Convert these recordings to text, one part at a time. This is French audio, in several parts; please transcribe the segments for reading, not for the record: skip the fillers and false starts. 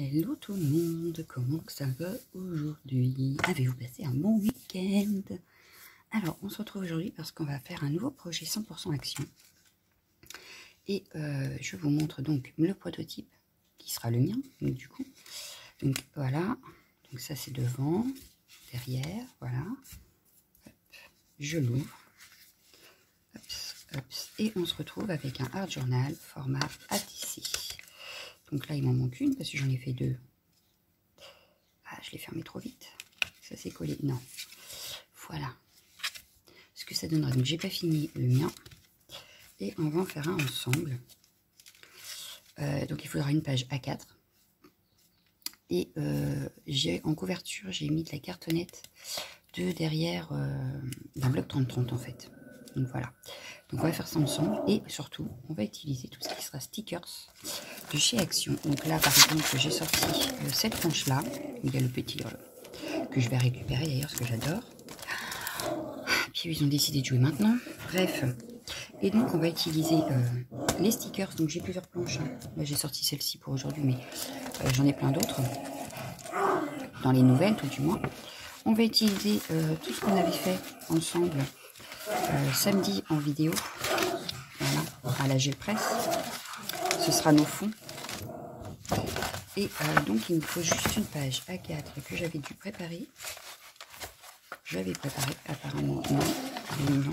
Hello tout le monde, comment ça va aujourd'hui? Avez-vous passé un bon week-end? Alors, on se retrouve aujourd'hui parce qu'on va faire un nouveau projet 100% action. Et je vous montre donc le prototype qui sera le mien, donc du coup. Donc voilà, donc ça c'est devant, derrière, voilà. Hop, je l'ouvre. Et on se retrouve avec un art journal format A4. Donc là, il m'en manque une parce que j'en ai fait deux. Ah, je l'ai fermé trop vite. Ça s'est collé. Non. Voilà. Ce que ça donnera. Donc, j'ai pas fini le mien. Et on va en faire un ensemble. Donc, il faudra une page A4. Et en couverture, j'ai mis de la cartonnette de derrière d'un bloc 30-30 en fait. Donc, voilà. Donc, on va faire ça ensemble. Et surtout, on va utiliser tout ce qui sera stickers de chez Action. Donc là, par exemple, j'ai sorti cette planche-là. Il y a le petit que je vais récupérer d'ailleurs, parce que j'adore. Puis ils ont décidé de jouer maintenant. Bref. Et donc, on va utiliser les stickers. Donc, j'ai plusieurs planches. Hein. Là, j'ai sorti celle-ci pour aujourd'hui, mais j'en ai plein d'autres. Dans les nouvelles, tout du moins. On va utiliser tout ce qu'on avait fait ensemble samedi en vidéo. Voilà, à la gel presse. Ce sera nos fonds. Et donc, il me faut juste une page A4 que j'avais dû préparer. J'avais préparé, apparemment non.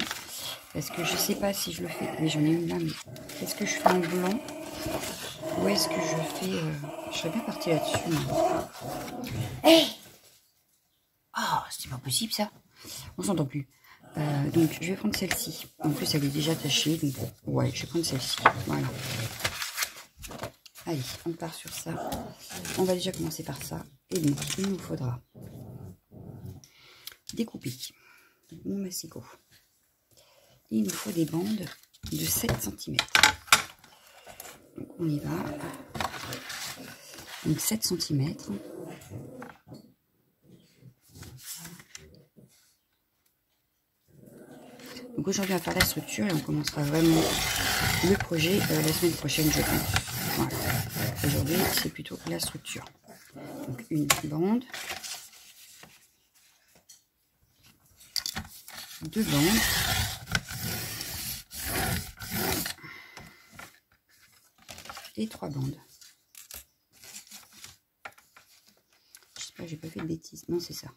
Parce que je sais pas si je le fais, mais j'en ai une là, mais est-ce que je fais en blanc ou est-ce que je fais... je serais bien partie là-dessus. Hey, oh, c'est pas possible ça. On s'entend plus. Donc, je vais prendre celle-ci. En plus, elle est déjà tachée, donc ouais, je vais prendre celle-ci. Voilà. Allez, on part sur ça. On va déjà commencer par ça. Et donc, il nous faudra découper mon massicot. Il nous faut des bandes de 7 cm. Donc, on y va. Donc, 7 cm. Donc, aujourd'hui, on va faire la structure et on commencera vraiment le projet la semaine prochaine, je pense. Voilà. Aujourd'hui, c'est plutôt la structure. Donc, une bande. 2 bandes. Et 3 bandes. J'espère que j'ai pas fait de bêtises. Non, c'est ça.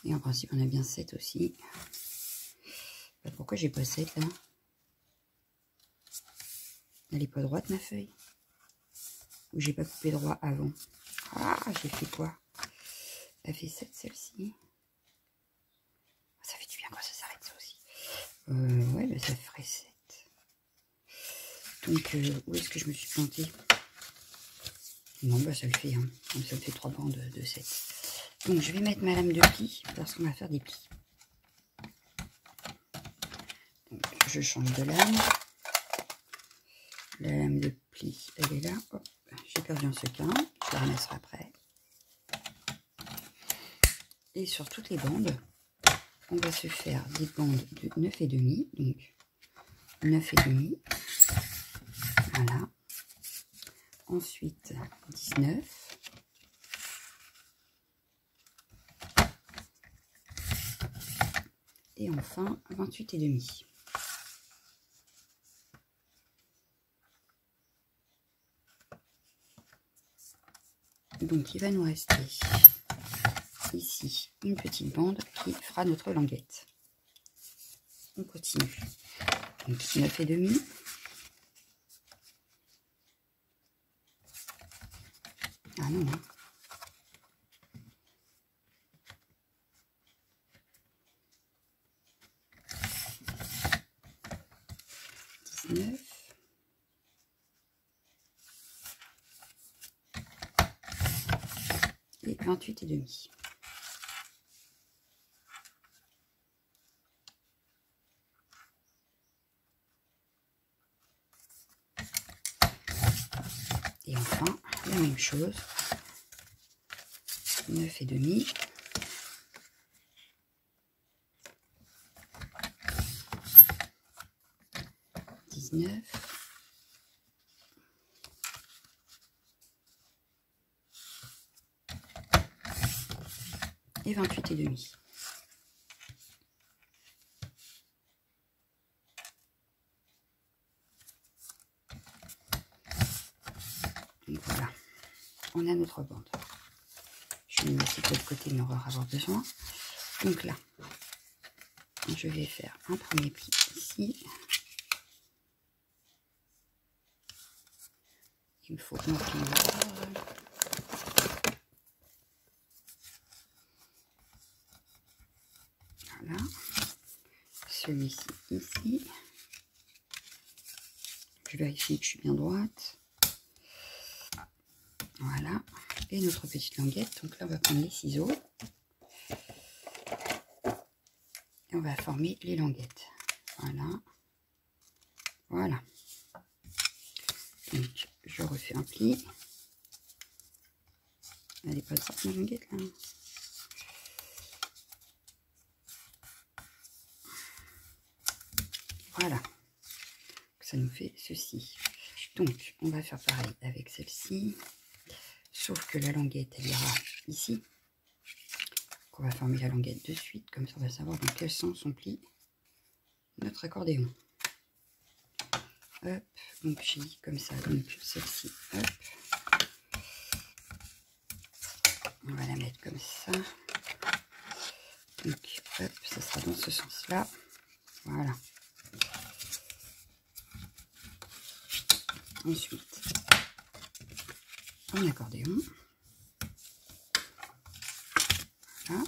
Et en principe, on a bien 7 aussi. Pourquoi j'ai pas 7 là? Elle est pas droite ma feuille? Ou j'ai pas coupé droit avant? Ah, j'ai fait quoi? Ça fait 7 celle-ci. Ça fait du bien quand ça s'arrête ça aussi. Ouais, bah, ça ferait 7. Donc, où est-ce que je me suis plantée? Non, bah ça le fait. Hein. Donc, ça me fait 3 bandes de 7. Donc, je vais mettre ma lame de pli parce qu'on va faire des plis. Donc, je change de lame. La lame de pli, elle est là. Hop, j'ai perdu un sequin. Je la remettrai après. Et sur toutes les bandes, on va se faire des bandes de 9,5. Donc, 9,5. Voilà. Ensuite, 19. Et enfin, 28,5. Donc, il va nous rester ici une petite bande qui fera notre languette. On continue. Donc, 9,5. Ah non, hein. 19. Et 28,5. Et enfin, la même chose. 9,5. 19. et 28,5. Donc voilà, on a notre bande. Je vais mettre de l'autre côté, mais on va avoir besoin. Donc là, je vais faire un premier pli ici. Il me faut un pli noir. Voilà. Celui-ci ici. Je vérifie que je suis bien droite. Voilà. Et notre petite languette. Donc là, on va prendre les ciseaux. Et on va former les languettes. Voilà. Voilà. Donc, je refais un pli. Elle n'est pas droite, ma languette, là. Voilà. Ça nous fait ceci. Donc, on va faire pareil avec celle-ci. Sauf que la languette, elle ira ici. Donc, on va former la languette de suite. Comme ça, on va savoir dans quel sens on plie notre accordéon. Hop. Donc, j'ai dit comme ça. Donc, celle-ci, hop. On va la mettre comme ça. Donc, hop, ça sera dans ce sens-là. Voilà. Ensuite, un accordéon. Voilà.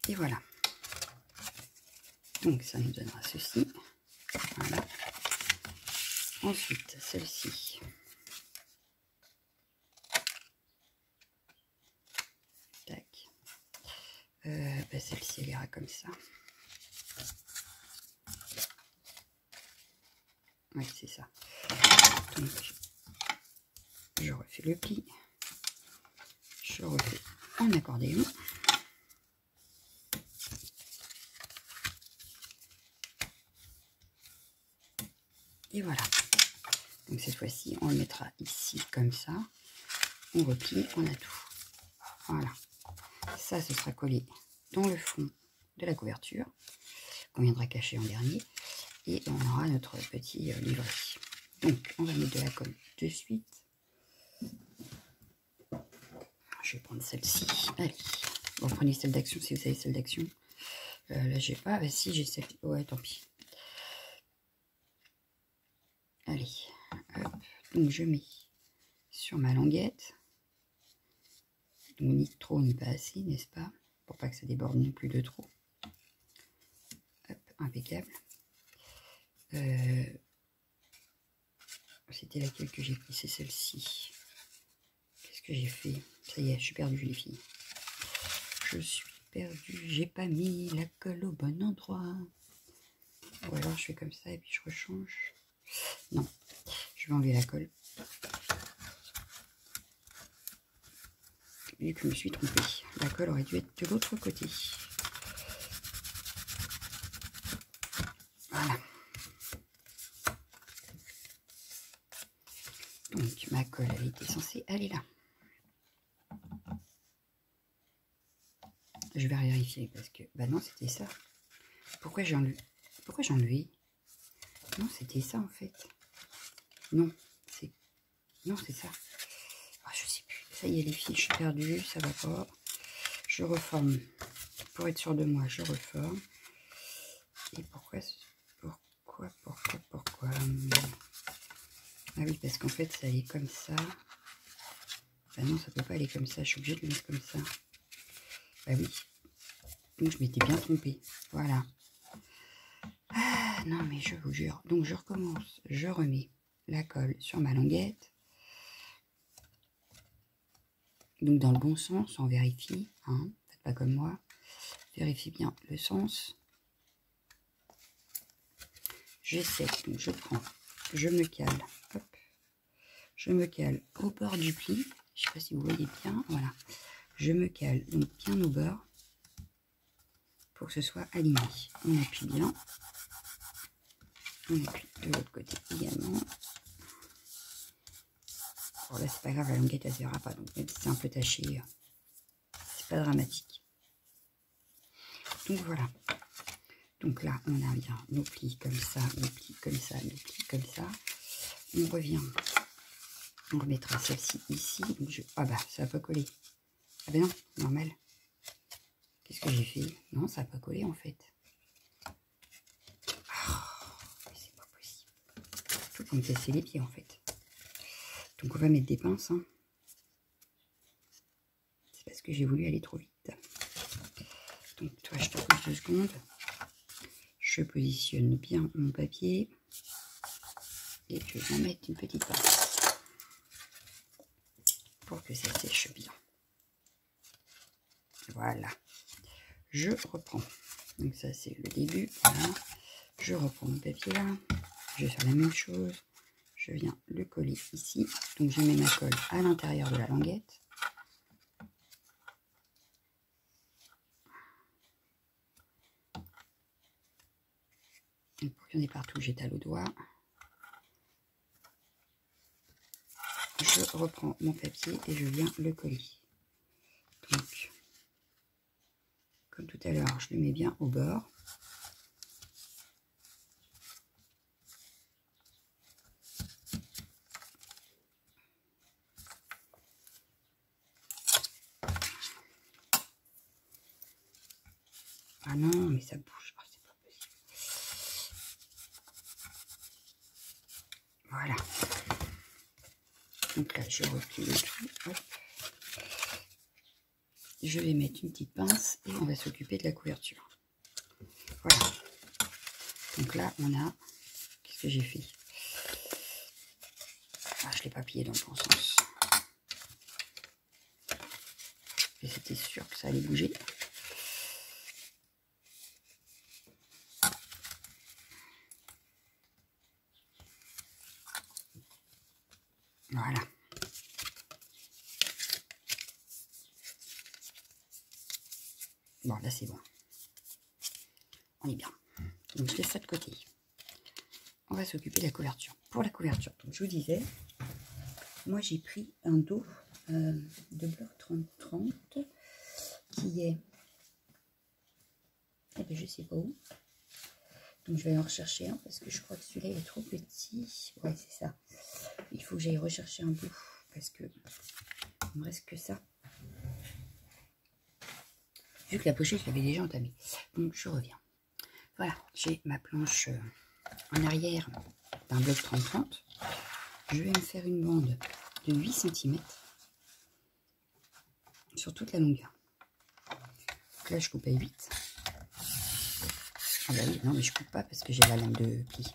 Et voilà. Donc, ça nous donnera ceci. Voilà. Ensuite, celle-ci. Tac. Celle-ci, elle ira comme ça. Oui, c'est ça. Donc, je refais le pli. Je refais un accordéon. Et voilà. Donc cette fois-ci, on le mettra ici comme ça. On replie, on a tout. Voilà. Ça, ce sera collé dans le fond de la couverture qu'on viendra cacher en dernier. Et on aura notre petit livret. Donc, on va mettre de la colle de suite. Je vais prendre celle-ci. Allez. Bon, prenez celle d'action si vous avez celle d'action. Là, j'ai pas. Bah, si, j'ai celle. Ouais, tant pis. Allez. Hop. Donc, je mets sur ma languette. Donc, ni trop, ni pas assez, n'est-ce pas? Pour pas que ça déborde non plus de trop. Hop, impeccable. C'était laquelle que j'ai pris? C'est celle-ci. Qu'est-ce que j'ai fait? Ça y est, je suis perdue, les filles. Je suis perdue. J'ai pas mis la colle au bon endroit. Ou alors je fais comme ça et puis je rechange. Non, je vais enlever la colle. Et que je me suis trompée. La colle aurait dû être de l'autre côté. Voilà. Donc ma colle, elle était censée aller là. Je vais vérifier parce que... Bah non, c'était ça. Pourquoi j'ai enlevé? Pourquoi j'ai enlevé? Non, c'était ça en fait. Non, c'est... Non, c'est ça. Ah, je sais plus. Ça y est les filles, je suis perdue, ça va pas. Je reforme. Pour être sûre de moi, je reforme. Et pourquoi? Pourquoi? Ah oui, parce qu'en fait, ça allait comme ça. Bah non, ça peut pas aller comme ça. Je suis obligée de le mettre comme ça. Bah oui. Donc, je m'étais bien trompée. Voilà. Ah, non, mais je vous jure. Donc, je recommence. Je remets la colle sur ma languette. Donc, dans le bon sens, on vérifie. Hein, faites pas comme moi. Vérifie bien le sens. J'essaie. Donc, je prends. Je me cale. Hop. Je me cale au bord du pli. Je sais pas si vous voyez bien. Voilà. Je me cale donc bien au bord pour que ce soit aligné. On appuie bien. On appuie de l'autre côté également. Bon là c'est pas grave, la languette elle se verra pas. Donc même si c'est un peu taché, pas dramatique. Donc voilà. Donc là, on a bien nos plis comme ça, nos plis comme ça, nos plis comme ça. On revient. On remettra celle-ci ici. Ah bah, ça va pas coller. Ah ben non, normal. Qu'est-ce que j'ai fait? Non, ça va pas coller en fait. Oh, c'est pas possible. Tout pour me casser les pieds en fait. Donc on va mettre des pinces. Hein. C'est parce que j'ai voulu aller trop vite. Donc toi, je te pose 2 secondes. Je positionne bien mon papier. Et je vais mettre une petite pince. Pour que ça sèche bien. Voilà. Je reprends. Donc ça, c'est le début. Voilà. Je reprends mon papier là. Je vais faire la même chose. Je viens le coller ici. Donc je mets ma colle à l'intérieur de la languette. Et pour qu'il y en ait partout, j'étale au doigt. Je reprends mon papier et je viens le coller. Donc, comme tout à l'heure, je le mets bien au bord. Ah non, mais ça bouge. Oh, c'est pas possible. Voilà. Donc là, je recule tout. Hop. Je vais mettre une petite pince et on va s'occuper de la couverture. Voilà. Donc là, on a... Qu'est-ce que j'ai fait? Ah, je l'ai pas plié dans le bon sens. Et c'était sûr que ça allait bouger. Voilà. Bon, là, c'est bon. On est bien. Donc, je laisse ça de côté. On va s'occuper de la couverture. Pour la couverture, donc je vous disais, moi, j'ai pris un dos de bloc 30-30 qui est... Eh bien, je sais pas où. Donc, je vais en rechercher un parce que je crois que celui-là est trop petit. Ouais, c'est ça. Il faut que j'aille rechercher un bout parce que il me reste que ça. Vu que la pochette, je l'avais déjà entamée. Donc, je reviens. Voilà, j'ai ma planche en arrière d'un bloc 30-30. Je vais me faire une bande de 8 cm sur toute la longueur. Donc là, je coupe à 8. Ah bah oui, non, mais je coupe pas parce que j'ai la lame de pli.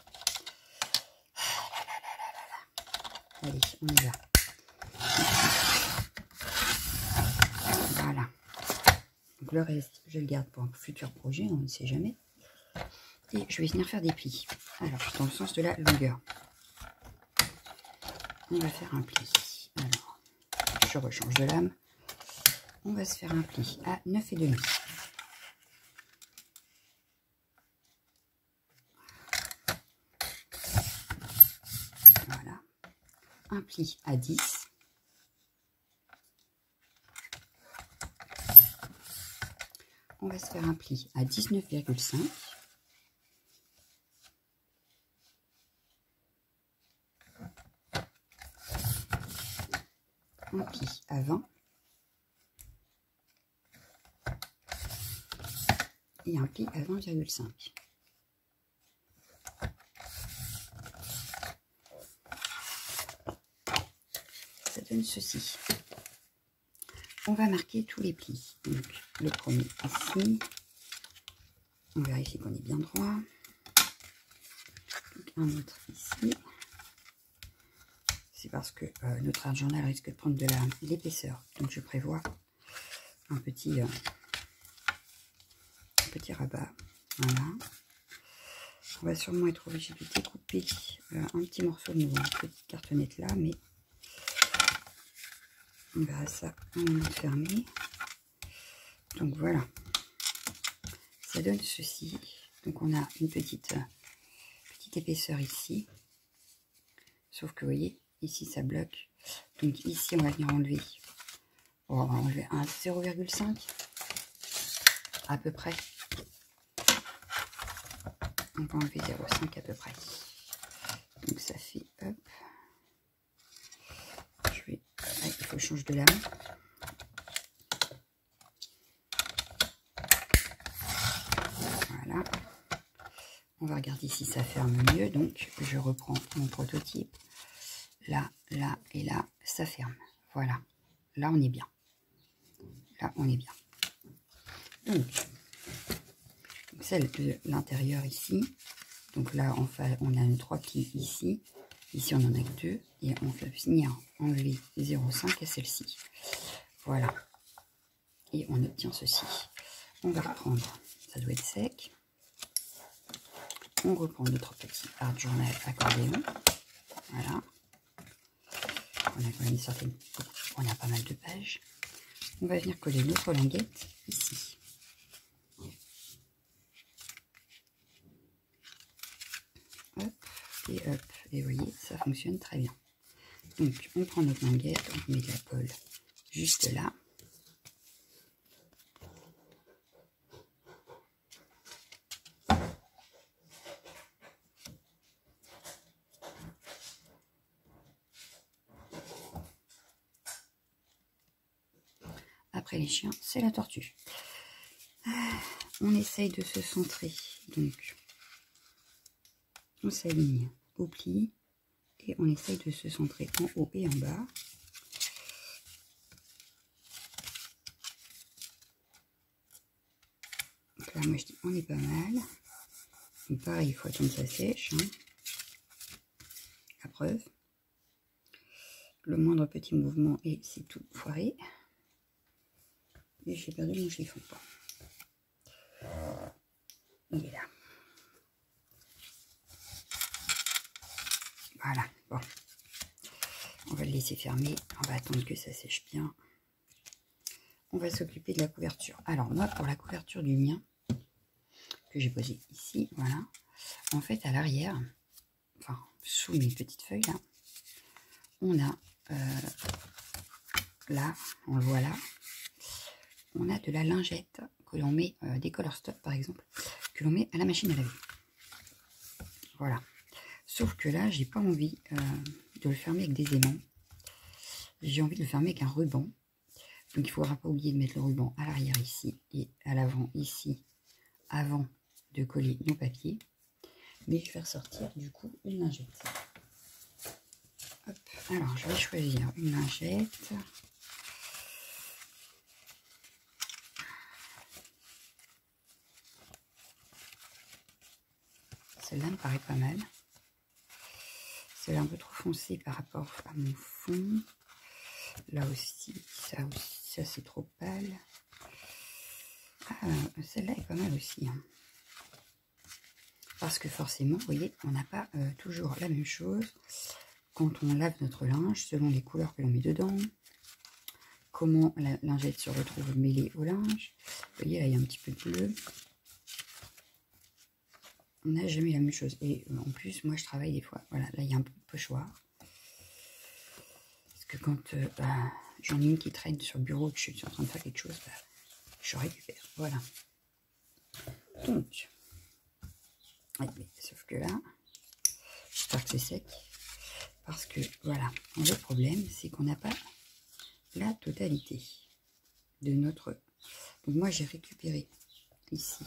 Allez, on y va. Voilà. Donc le reste, je le garde pour un futur projet, on ne sait jamais. Et je vais venir faire des plis. Alors, dans le sens de la longueur. On va faire un pli. Alors, je rechange de lame. On va se faire un pli à 9,5. Voilà. Un pli à 10. On va se faire un pli à 19,5. Un pli à 20. Et un pli à 20,5. Ça donne ceci. On va marquer tous les plis. Donc, le premier ici. On vérifie qu'on est bien droit. Donc, un autre ici. C'est parce que notre art journal risque de prendre de l'épaisseur. Donc, je prévois un petit rabat. Voilà. On va sûrement être obligé de découper un petit morceau de nos petites cartonnettes là, mais on verra ça au moment de fermer. Donc voilà, ça donne ceci. Donc on a une petite épaisseur ici, sauf que vous voyez, ici ça bloque. Donc ici on va venir enlever on va enlever un 0,5 à peu près. On va enlever 0,5 à peu près. Donc ça fait, hop. Il faut que je change de lame. Voilà. On va regarder si ça ferme mieux. Donc je reprends mon prototype. Là, là et là, ça ferme. Voilà. Là, on est bien. Là, on est bien. Donc celle de l'intérieur ici. Donc là, on a 3 plis ici. Ici, on en a que 2. Et on va finir enlever 0,5 à celle-ci. Voilà. Et on obtient ceci. On va reprendre. Ça doit être sec. On reprend notre petit art journal accordéon. Voilà. On a quand même une certaine... On a pas mal de pages. On va venir coller notre languette ici. Hop et hop. Et vous voyez, ça fonctionne très bien. Donc, on prend notre languette, on met de la colle juste là. Après les chiens, c'est la tortue. On essaye de se centrer. Donc, on s'aligne au pli et on essaye de se centrer en haut et en bas. Donc là, moi je dis on est pas mal. Donc pareil, il faut attendre que ça sèche. Hein. La preuve. Le moindre petit mouvement et c'est tout foiré. Et j'ai perdu mon chiffon. Il est là. Voilà, bon. On va le laisser fermer. On va attendre que ça sèche bien. On va s'occuper de la couverture. Alors moi, pour la couverture du mien, que j'ai posé ici, voilà. En fait, à l'arrière, enfin, sous mes petites feuilles, là, on a, là, on le voit là, on a de la lingette que l'on met, des color stop par exemple, que l'on met à la machine à laver. Voilà. Sauf que là, j'ai pas envie de le fermer avec des aimants. J'ai envie de le fermer avec un ruban. Donc, il ne faudra pas oublier de mettre le ruban à l'arrière ici et à l'avant ici, avant de coller nos papiers. Mais je vais ressortir du coup une lingette. Hop. Alors, je vais choisir une lingette. Celle-là me paraît pas mal. Celle-là un peu trop foncée par rapport à mon fond. Là aussi, ça c'est trop pâle. Ah, celle-là est pas mal aussi. Hein. Parce que forcément, vous voyez, on n'a pas toujours la même chose quand on lave notre linge, selon les couleurs que l'on met dedans. Comment la lingette se retrouve mêlée au linge. Vous voyez, là, il y a un petit peu de bleu. On n'a jamais la même chose. Et en plus, moi, je travaille des fois. Voilà, là, il y a un peu de pochoir. Parce que quand j'en ai une qui traîne sur le bureau, que je suis en train de faire quelque chose, bah, je récupère. Voilà. Donc, ouais, sauf que là, j'espère que c'est sec. Parce que, voilà, le problème, c'est qu'on n'a pas la totalité de notre... Donc, moi, j'ai récupéré ici.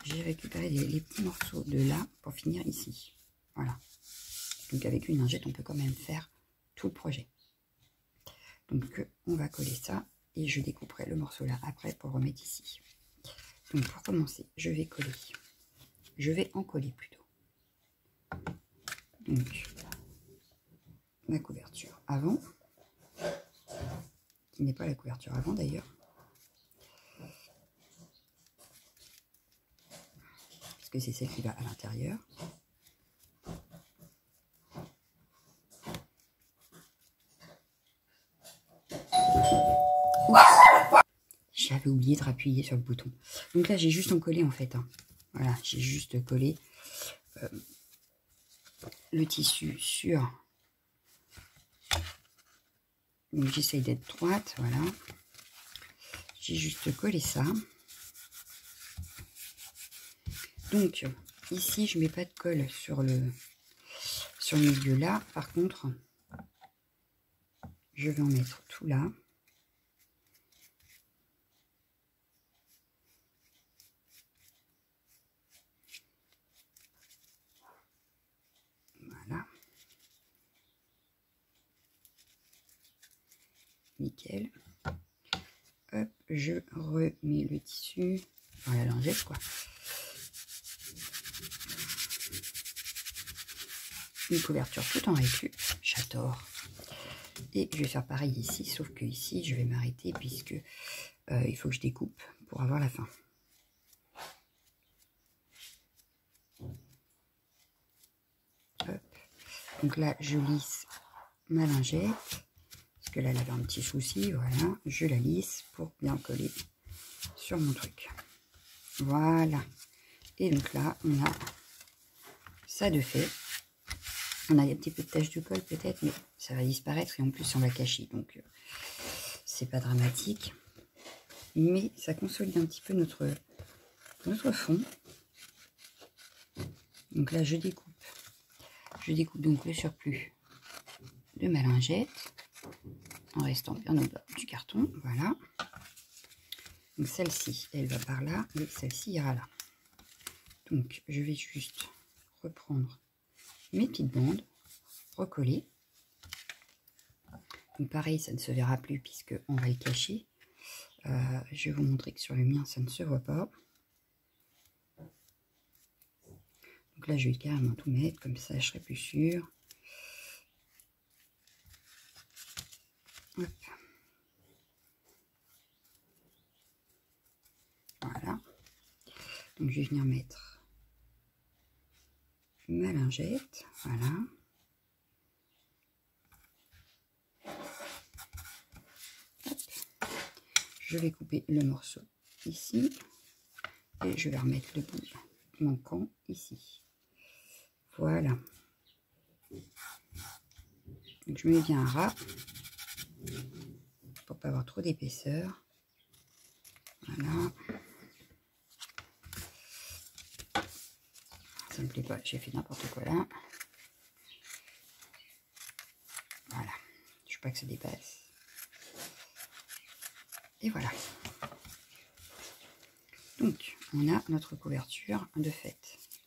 J'ai récupéré les petits morceaux de là pour finir ici. Voilà. Donc, avec une lingette, on peut quand même faire tout le projet. Donc, on va coller ça et je découperai le morceau là après pour remettre ici. Donc, pour commencer, je vais coller. Je vais en coller plutôt. Donc, la couverture avant, qui n'est pas la couverture avant d'ailleurs. Parce que c'est celle qui va à l'intérieur. J'avais oublié de rappuyer sur le bouton. Donc là, j'ai juste en collé en fait. Hein. Voilà, j'ai juste collé le tissu sur Donc j'essaye d'être droite, voilà. J'ai juste collé ça. Donc ici je mets pas de colle sur le milieu là. Par contre, je vais en mettre tout là. Voilà. Nickel. Hop, je remets le tissu dans la lingette, quoi. Une couverture tout en récup, j'adore. Et je vais faire pareil ici, sauf que ici, je vais m'arrêter puisque il faut que je découpe pour avoir la fin. Hop. Donc là, je lisse ma lingette. Parce que là, elle avait un petit souci, voilà. Je la lisse pour bien coller sur mon truc. Voilà. Et donc là, on a ça de fait. On a un petit peu de tache de colle peut-être, mais ça va disparaître et en plus on va cacher. Donc, c'est pas dramatique. Mais ça consolide un petit peu notre fond. Donc là, je découpe. Je découpe donc le surplus de ma lingette. En restant bien au bas du carton, voilà. Donc celle-ci, elle va par là, et celle-ci ira là. Donc je vais juste reprendre mes petites bandes, recoller. Donc pareil, ça ne se verra plus puisque on va le cacher. Je vais vous montrer que sur le mien, ça ne se voit pas. Donc là, je vais carrément tout mettre, comme ça, je serai plus sûre. Hop. Voilà. Donc je vais venir mettre ma lingette, voilà. Hop. Je vais couper le morceau ici et je vais remettre le bout manquant ici. Voilà. Donc je mets bien un ras pour pas avoir trop d'épaisseur. Voilà. Ça me plaît pas, j'ai fait n'importe quoi là. Voilà. Je veux pas que ça dépasse. Et voilà. Donc, on a notre couverture de fait.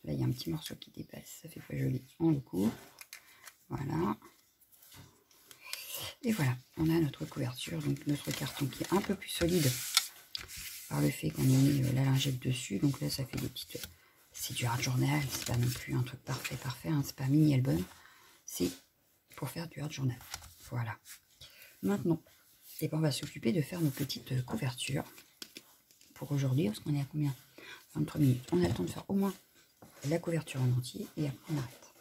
Là, il y a un petit morceau qui dépasse. Ça fait pas joli. On le coupe. Voilà. Et voilà, on a notre couverture. Donc, notre carton qui est un peu plus solide par le fait qu'on ait mis la lingette dessus. Donc là, ça fait des petites... C'est du hard journal. C'est pas non plus un truc parfait. Hein. C'est pas mini album. C'est pour faire du hard journal. Voilà. Maintenant, et ben on va s'occuper de faire nos petites couvertures pour aujourd'hui, parce qu'on est à combien? 23 minutes. On a le temps de faire au moins la couverture en entier et après on arrête.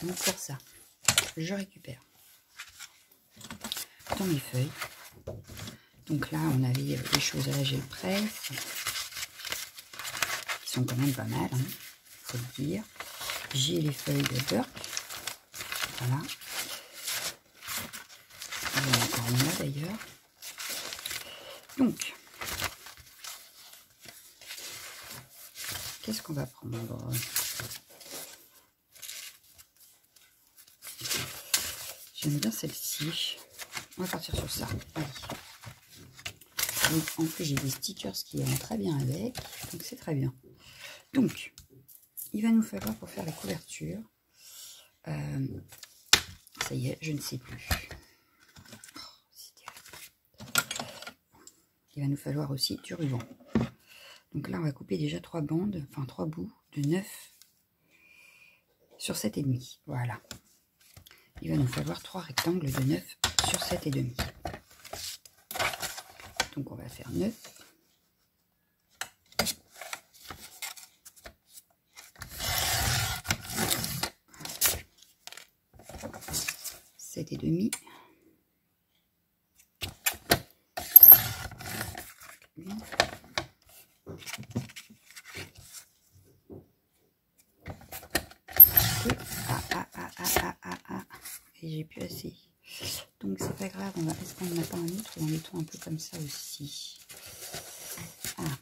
Donc pour ça, je récupère dans mes feuilles. Donc là, on avait des choses à la gel presse qui sont quand même pas mal, hein, faut le dire. J'ai les feuilles de Burke. Voilà. Il y en a encore une là d'ailleurs. Donc, qu'est-ce qu'on va prendre? J'aime bien celle-ci. On va partir sur ça. Allez. Donc, en plus, j'ai des stickers qui vont très bien avec. Donc, c'est très bien. Donc, il va nous falloir pour faire la couverture. Ça y est, je ne sais plus. Il va nous falloir aussi du ruban. Donc là, on va couper déjà 3 bandes, enfin 3 bouts de 9 sur 7,5. Voilà. Il va nous falloir 3 rectangles de 9 sur 7,5. Donc on va faire 9. 7,5. et j'ai plus assez. Donc c'est pas grave, est-ce qu'on n'en a pas un autre en mettant un peu comme ça aussi? Ah.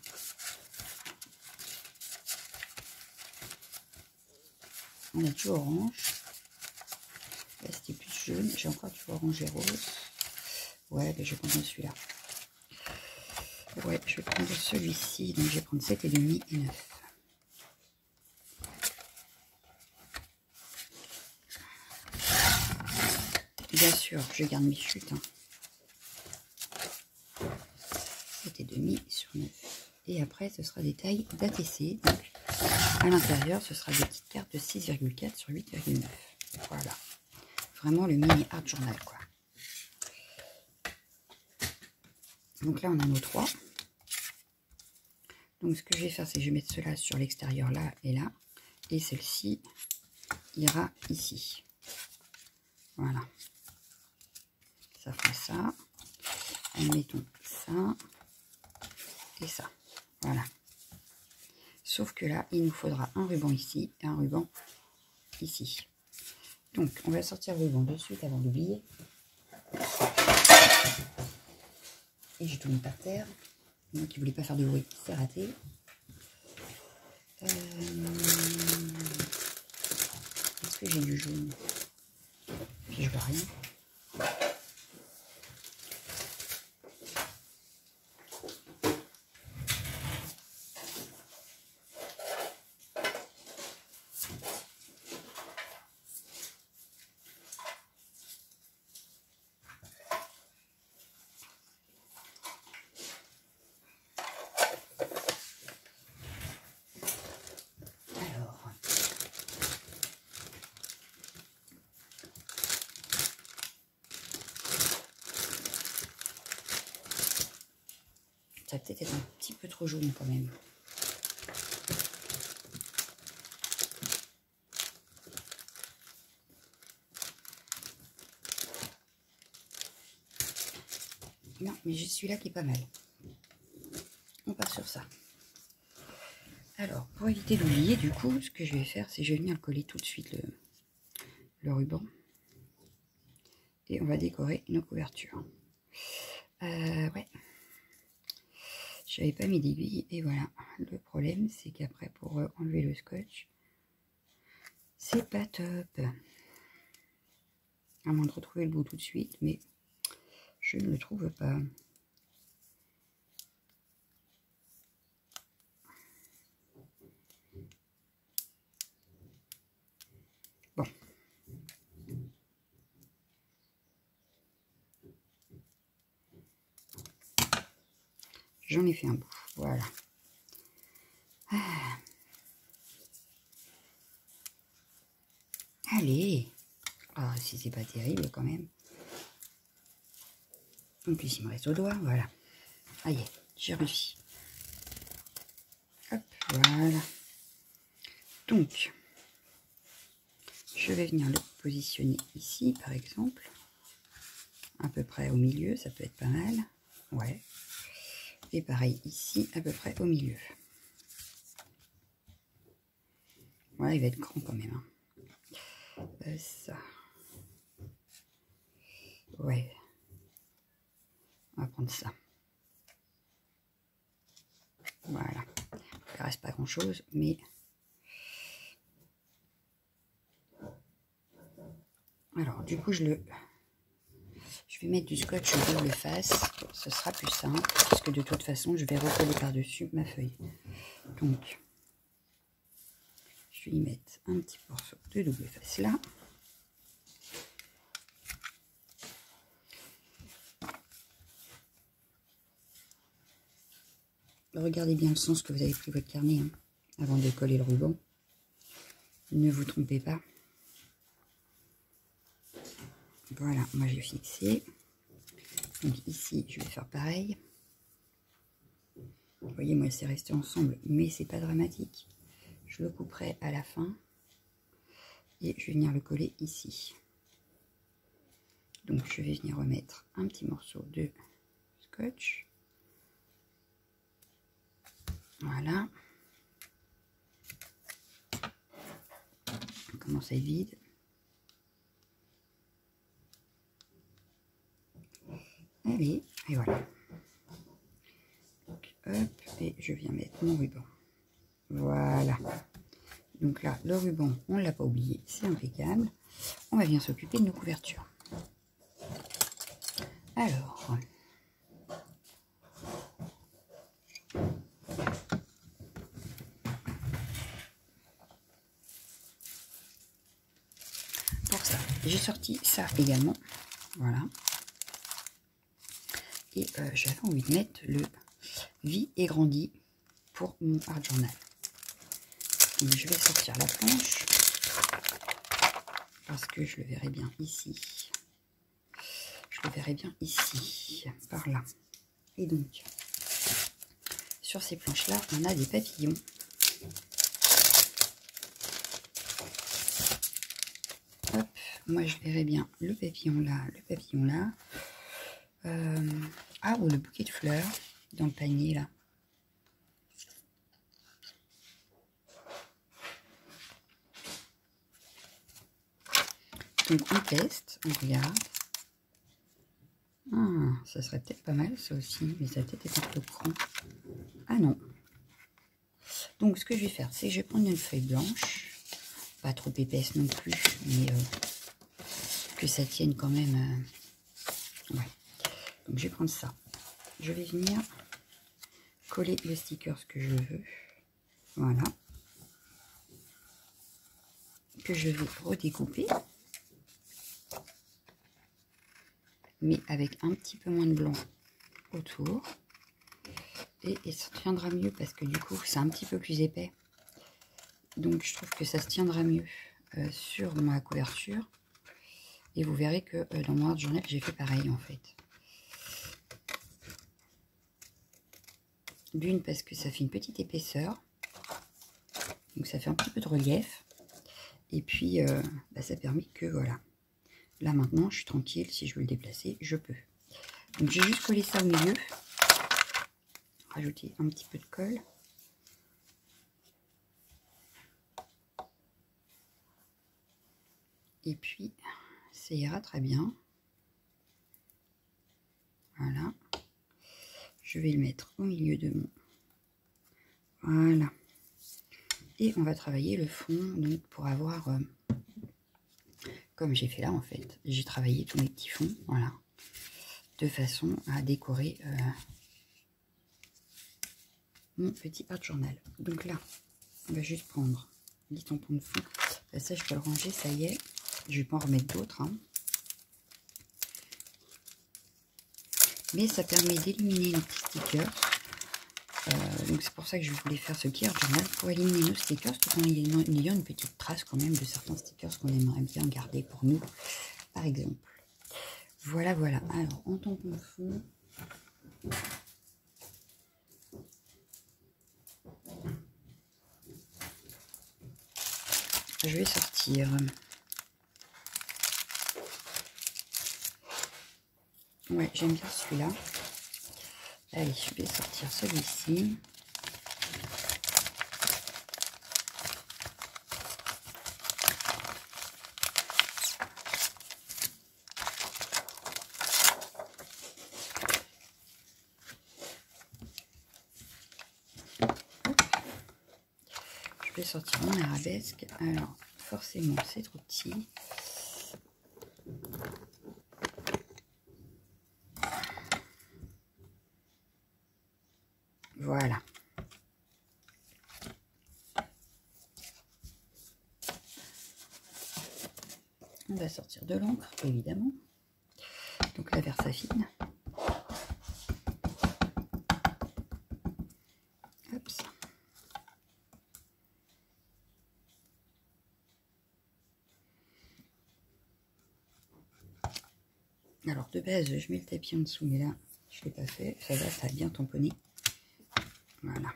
On a du orange. Là c'était plus jaune, j'ai encore du orange et rose. Ouais, ben, je vais prendre celui-là. Ouais, je vais prendre celui-ci, donc je vais prendre 7,5 et 9. Bien sûr, je garde mes chutes. Hein. 7,5 sur 9. Et après, ce sera des tailles d'ATC. Donc, à l'intérieur, ce sera des petites cartes de 6,4 sur 8,9. Voilà. Vraiment le mini art journal, quoi. Donc là, on a nos 3. Donc, ce que je vais faire, c'est que je vais mettre cela sur l'extérieur, là et là. Et celle-ci ira ici. Voilà. Ça fera ça. Et mettons ça et ça. Voilà. Sauf que là, il nous faudra un ruban ici et un ruban ici. Donc, on va sortir le ruban de suite avant d'oublier. Et j'ai tout mis par terre. Moi qui ne voulais pas faire de bruit, c'est raté. Est-ce que j'ai du jaune? Puis je vois rien. Ça va peut-être être un petit peu trop jaune quand même. Non, mais j'ai celui-là qui est pas mal. On part sur ça. Alors, pour éviter d'oublier, du coup, ce que je vais faire, c'est que je vais venir coller tout de suite le ruban. Et on va décorer nos couvertures. Ouais. J'avais pas mis d'aiguille et voilà. Le problème, c'est qu'après, pour enlever le scotch, c'est pas top. À moins de retrouver le bout tout de suite, mais je ne le trouve pas. Bon. J'en ai fait un bout. Voilà. Ah. Allez. Ah, si c'est pas terrible quand même. En plus, il me reste au doigt. Voilà. Allez, j'ai réussi. Hop, voilà. Donc, je vais venir le positionner ici, par exemple. À peu près au milieu, ça peut être pas mal. Ouais. Et pareil ici, à peu près au milieu. Voilà, il va être grand quand même. Hein. Ça. Ouais. On va prendre ça. Voilà. Il reste pas grand chose, mais... Alors, du coup, je vais mettre du scotch double face. Ce sera plus simple, puisque de toute façon, je vais recoller par-dessus ma feuille. Donc, je vais y mettre un petit morceau de double face là. Regardez bien le sens que vous avez pris votre carnet hein, avant de coller le ruban. Ne vous trompez pas. Voilà, moi j'ai fixé. Donc ici, je vais faire pareil. Vous voyez, moi c'est resté ensemble, mais c'est pas dramatique. Je le couperai à la fin. Et je vais venir le coller ici. Donc je vais venir remettre un petit morceau de scotch. Voilà. On commence à être vide. Allez, et voilà. Donc, hop, et je viens mettre mon ruban. Voilà. Donc là, le ruban, on ne l'a pas oublié, c'est impeccable. On va bien s'occuper de nos couvertures. Alors, pour ça, j'ai sorti ça également. Voilà. Et j'avais envie de mettre le Vie et Grandit pour mon art journal. Donc, je vais sortir la planche parce que je le verrai bien ici. Je le verrai bien ici, par là. Et donc, sur ces planches-là, on a des papillons. Hop, moi je verrai bien le papillon là, le papillon là. Ah, ou le bouquet de fleurs dans le panier là. Donc on teste, on regarde. Ah, ça serait peut-être pas mal ça aussi, mais ça va peut-être être un peu grand. Ah non. Donc ce que je vais faire, c'est que je vais prendre une feuille blanche, pas trop épaisse non plus, mais que ça tienne quand même. Ouais. Donc je vais prendre ça. Je vais venir coller le sticker que je veux. Voilà. Que je vais redécouper. Mais avec un petit peu moins de blanc autour. Et ça tiendra mieux parce que du coup, c'est un petit peu plus épais. Donc je trouve que ça se tiendra mieux sur ma couverture. Et vous verrez que dans mon art journal, j'ai fait pareil en fait. D'une, parce que ça fait une petite épaisseur. Donc ça fait un petit peu de relief. Et puis, ça permet que, voilà. Là maintenant, je suis tranquille. Si je veux le déplacer, je peux. Donc j'ai juste collé ça au milieu. Rajouter un petit peu de colle. Et puis, ça ira très bien. Voilà. Je vais le mettre au milieu de mon... Voilà. Et on va travailler le fond, donc pour avoir... comme j'ai fait là en fait. J'ai travaillé tous mes petits fonds, voilà. De façon à décorer mon petit art journal. Donc là, on va juste prendre les tampons de fond. Ça, je peux le ranger, ça y est. Je vais pas en remettre d'autres. Hein. Mais ça permet d'éliminer nos petits stickers. Donc c'est pour ça que je voulais faire ce petit art journal, pour éliminer nos stickers, tout en ayant une petite trace quand même de certains stickers qu'on aimerait bien garder pour nous, par exemple. Voilà, voilà. Alors, en tampon de fond... je vais sortir... ouais, j'aime bien celui-là. Allez, je vais sortir celui-ci. Je vais sortir mon arabesque. Alors, forcément, c'est trop petit. Voilà. On va sortir de l'encre, évidemment. Donc la Versafine. Hop. Alors de base, je mets le tapis en dessous, mais là, je ne l'ai pas fait. Ça va, ça a bien tamponné. Voilà.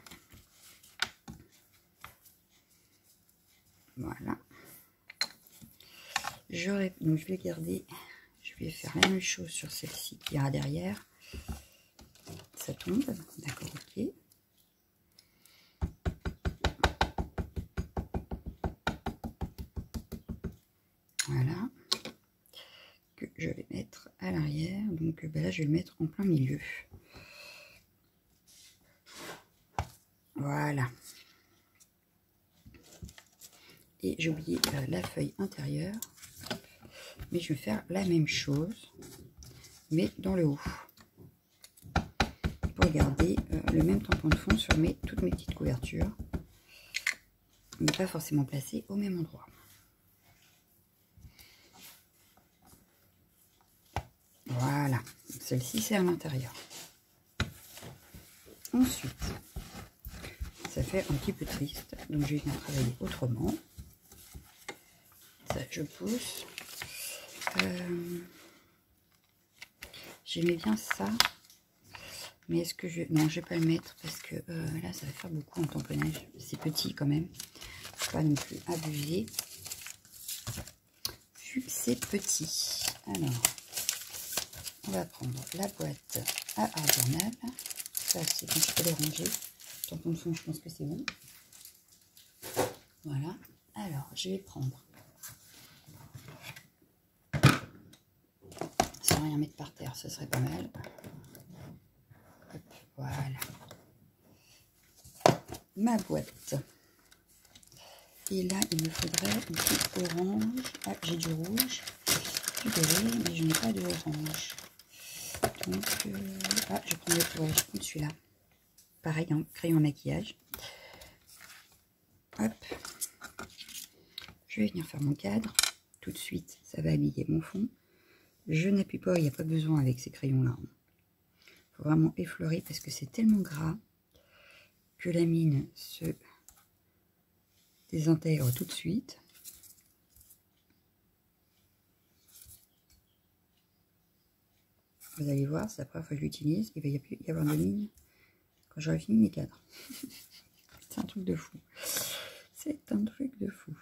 Voilà. Donc je vais garder, je vais faire la même chose sur celle-ci qui ira derrière. Ça tombe, d'accord, ok. Voilà. que je vais mettre à l'arrière. Donc là, je vais le mettre en plein milieu. Voilà. Et j'ai oublié la feuille intérieure. Mais je vais faire la même chose, mais dans le haut. Pour garder le même tampon de fond sur toutes mes petites couvertures. Mais pas forcément placé au même endroit. Voilà, celle-ci c'est à l'intérieur. Ensuite, ça fait un petit peu triste, donc je vais venir travailler autrement. Ça, je pousse. J'aimais bien ça, mais est-ce que je... Non, je vais pas le mettre parce que là, ça va faire beaucoup en tamponnage. C'est petit quand même. Faut pas non plus abuser. Vu que c'est petit. Alors, on va prendre la boîte à art journal. Ça, c'est quand je peux les ranger. Tampon de fond, je pense que c'est bon. Voilà. Alors, je vais prendre, sans rien mettre par terre, ce serait pas mal. Hop, voilà. Ma boîte. Et là, il me faudrait du orange. Ah, j'ai du rouge, du doré, mais je n'ai pas de orange. Donc, ah, je prends celui-là. Pareil, hein, crayon à maquillage. Hop. Je vais venir faire mon cadre. Tout de suite, ça va habiller mon fond. Je n'appuie pas, il n'y a pas besoin avec ces crayons-là. Il faut vraiment effleurer parce que c'est tellement gras que la mine se désintègre tout de suite. Vous allez voir, c'est la première fois que je l'utilise. Il va y avoir de mine quand j'aurai fini mes cadres. C'est un truc de fou. C'est un truc de fou.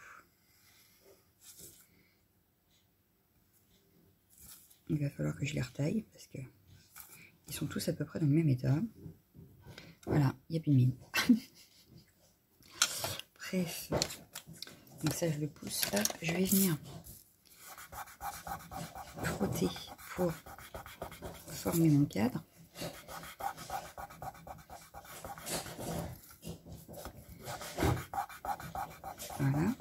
Il va falloir que je les retaille parce que ils sont tous à peu près dans le même état. Voilà, il n'y a plus de mine. Bref. Donc ça, je le pousse. Hop, je vais venir frotter pour former mon cadre. Voilà.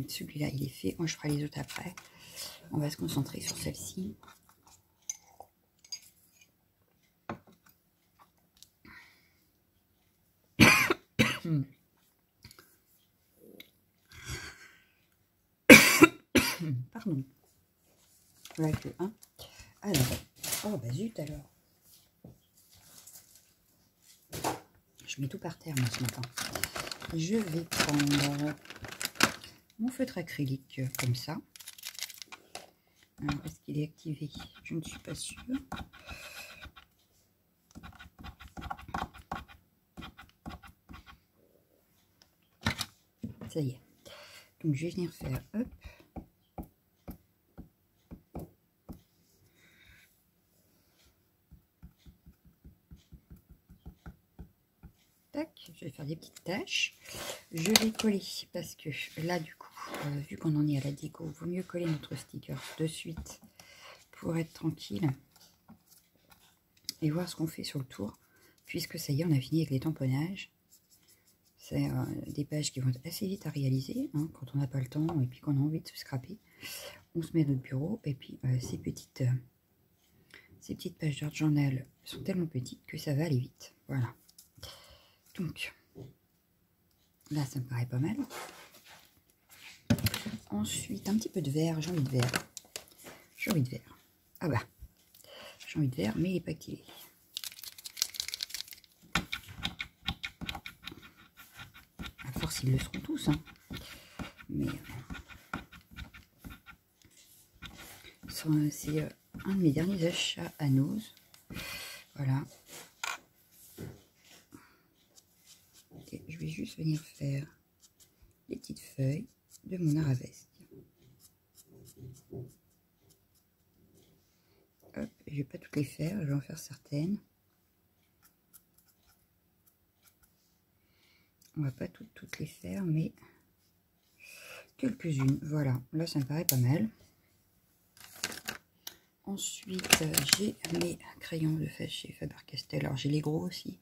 Celui-là, il est fait. Moi, je ferai les autres après. On va se concentrer sur celle-ci. Pardon. Voilà que un. Alors, oh bah zut alors. Je mets tout par terre moi ce matin. Je vais prendre mon feutre acrylique comme ça. Est-ce qu'il est activé? Je ne suis pas sûre. Ça y est. Donc je vais venir faire hop. Tac, je vais faire des petites taches. Je vais coller parce que là du coup, vu qu'on en est à la déco, il vaut mieux coller notre sticker de suite pour être tranquille et voir ce qu'on fait sur le tour, puisque ça y est, on a fini avec les tamponnages. C'est des pages qui vont être assez vite à réaliser, hein, quand on n'a pas le temps et puis qu'on a envie de se scraper. On se met à notre bureau et puis ces petites pages d'art journal sont tellement petites que ça va aller vite. Voilà. Donc, là, ça me paraît pas mal. Ensuite, un petit peu de vert. J'ai envie de vert. J'ai envie de vert. Ah bah, j'ai envie de vert, mais il n'est pas activé. À force, ils le seront tous. Hein. Mais c'est un de mes derniers achats à Nose. Voilà. Et je vais juste venir faire les petites feuilles de mon arabesque. Hop, je vais pas toutes les faire, je vais en faire certaines. On va pas toutes les faire, mais quelques-unes. Voilà, là ça me paraît pas mal. Ensuite, j'ai mes crayons de fête chez Faber-Castell. Alors j'ai les gros aussi.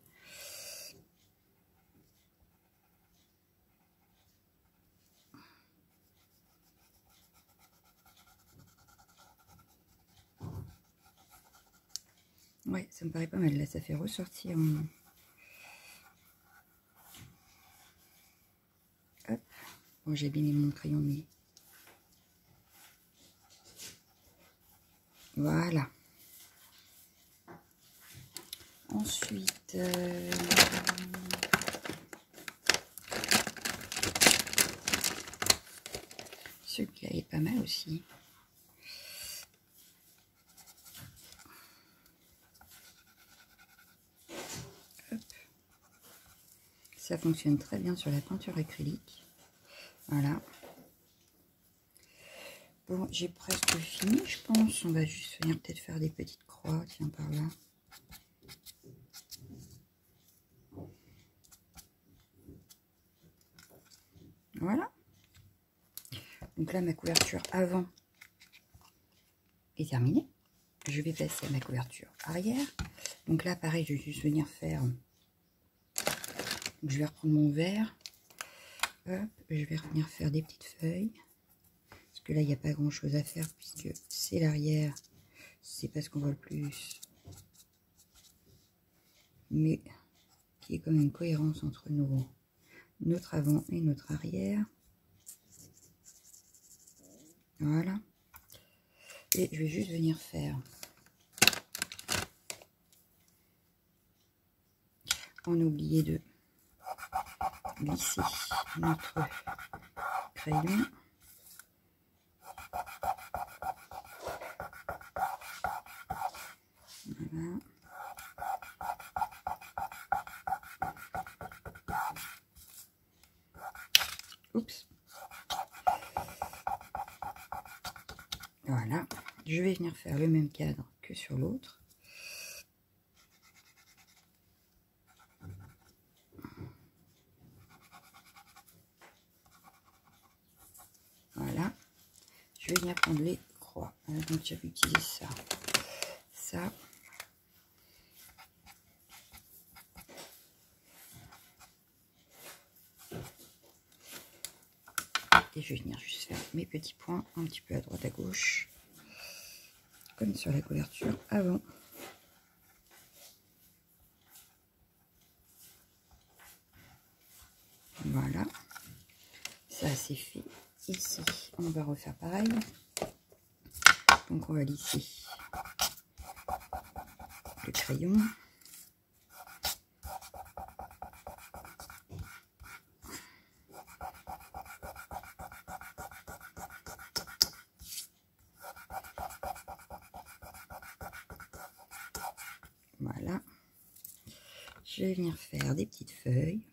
Ouais, ça me paraît pas mal. Là, ça fait ressortir mon... Hop. Bon, j'ai abîmé mon crayon, mais... Voilà. Ensuite... celui-là est pas mal aussi. Hop. Ça fonctionne très bien sur la peinture acrylique. Voilà. Bon, j'ai presque fini, je pense. On va juste venir peut-être faire des petites croix, tiens, par là. Voilà. Donc là, ma couverture avant est terminée. Je vais passer à ma couverture arrière. Donc là, pareil, je vais juste venir faire... Donc je vais reprendre mon verre. Hop, je vais revenir faire des petites feuilles. Parce que là, il n'y a pas grand-chose à faire puisque c'est l'arrière. C'est pas ce qu'on voit le plus. Mais qui est comme une cohérence entre notre avant et notre arrière. Voilà. Et je vais juste venir faire on a oublié de glisser notre crayon. Voilà. Oups. Voilà. Je vais venir faire le même cadre que sur l'autre. Voilà. Je vais venir prendre les croix. Voilà, donc j'avais utilisé ça. Ça. Et je vais venir juste faire mes petits points un petit peu à droite à gauche. Comme sur la couverture avant. Voilà. Ça c'est fait. Ici, on va refaire pareil. Donc on va lisser le crayon. Voilà. Je vais venir faire des petites feuilles.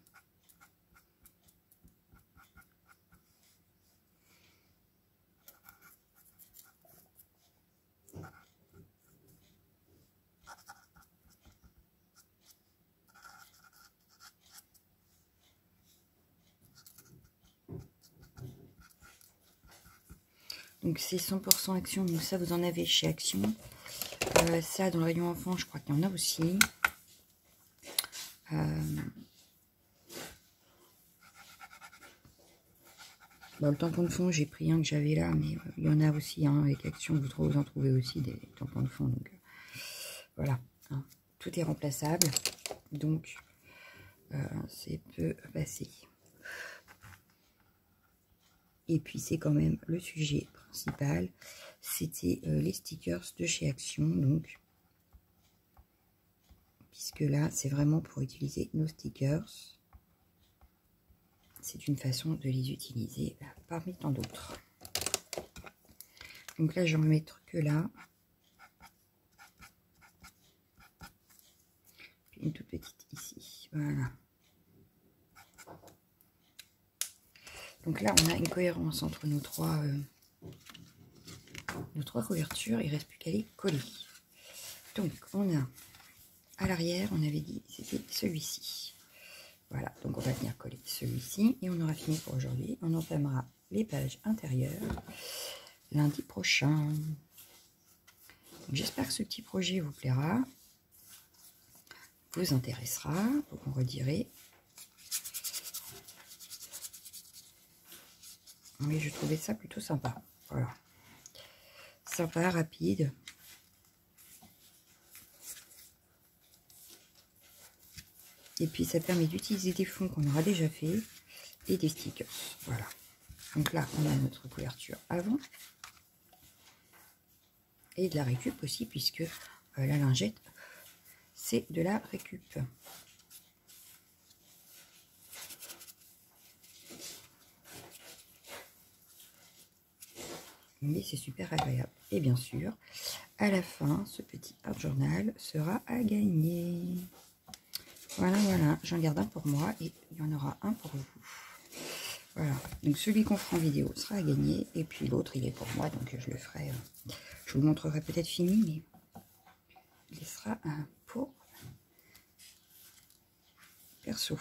Donc c'est 100% Action, donc ça vous en avez chez Action. Ça dans le rayon enfant, je crois qu'il y en a aussi. Bon, le tampon de fond, j'ai pris un que j'avais là, mais il y en a aussi hein, avec Action, vous en trouvez aussi des tampons de fond. Donc voilà, hein, tout est remplaçable, donc c'est peu passé. Et puis c'est quand même le sujet principal, c'était les stickers de chez Action, donc puisque là c'est vraiment pour utiliser nos stickers, c'est une façon de les utiliser parmi tant d'autres. Donc là je vais en mettre que là, puis une toute petite ici, voilà. Donc là on a une cohérence entre nos trois couvertures, il ne reste plus qu'à les coller. Donc on a à l'arrière, on avait dit c'était celui-ci. Voilà, donc on va venir coller celui-ci et on aura fini pour aujourd'hui. On entamera les pages intérieures lundi prochain. J'espère que ce petit projet vous plaira, vous intéressera, vous me redirez. Mais je trouvais ça plutôt sympa. Voilà. Sympa, rapide. Et puis ça permet d'utiliser des fonds qu'on aura déjà fait et des stickers. Voilà. Donc là, on a notre couverture avant. Et de la récup aussi, puisque la lingette, c'est de la récup. Mais c'est super agréable. Et bien sûr, à la fin, ce petit art journal sera à gagner. Voilà, voilà. J'en garde un pour moi et il y en aura un pour vous. Voilà. Donc celui qu'on fera en vidéo sera à gagner. Et puis l'autre, il est pour moi. Donc je le ferai. Je vous le montrerai peut-être fini, mais il sera pour perso.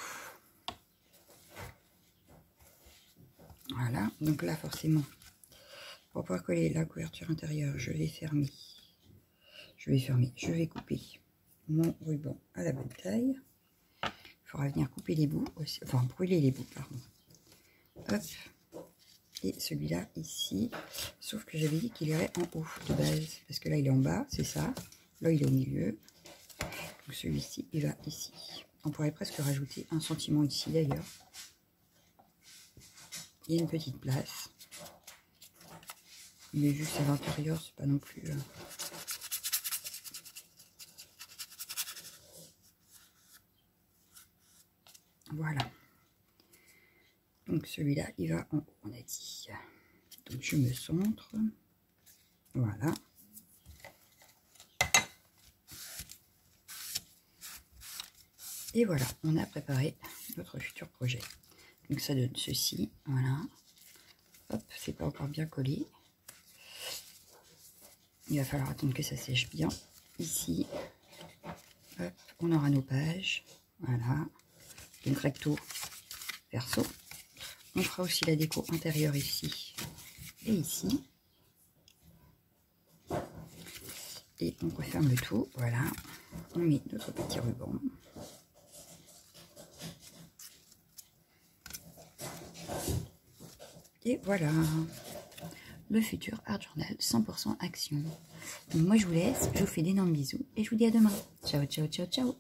Voilà. Donc là, forcément, pour pouvoir coller la couverture intérieure, je vais fermer. Je vais couper mon ruban à la bonne taille. Il faudra venir couper les bouts aussi, enfin brûler les bouts, pardon. Hop. Et celui-là ici, sauf que j'avais dit qu'il irait en haut de base, parce que là il est en bas, c'est ça. Là il est au milieu. Donc celui-ci, il va ici. On pourrait presque rajouter un sentiment ici d'ailleurs. Il y a une petite place. Mais vu que c'est à l'intérieur, c'est pas non plus... Voilà. Donc celui-là, il va en haut, on a dit. Donc je me centre. Voilà. Et voilà, on a préparé notre futur projet. Donc ça donne ceci, voilà. Hop, c'est pas encore bien collé. Il va falloir attendre que ça sèche bien. Ici, hop, on aura nos pages. Voilà. Donc recto, verso. On fera aussi la déco intérieure ici et ici. Et on referme le tout. Voilà. On met notre petit ruban. Et voilà. Le futur art journal 100% action. Donc moi je vous laisse. Je vous fais d'énormes bisous. Et je vous dis à demain. Ciao, ciao, ciao, ciao.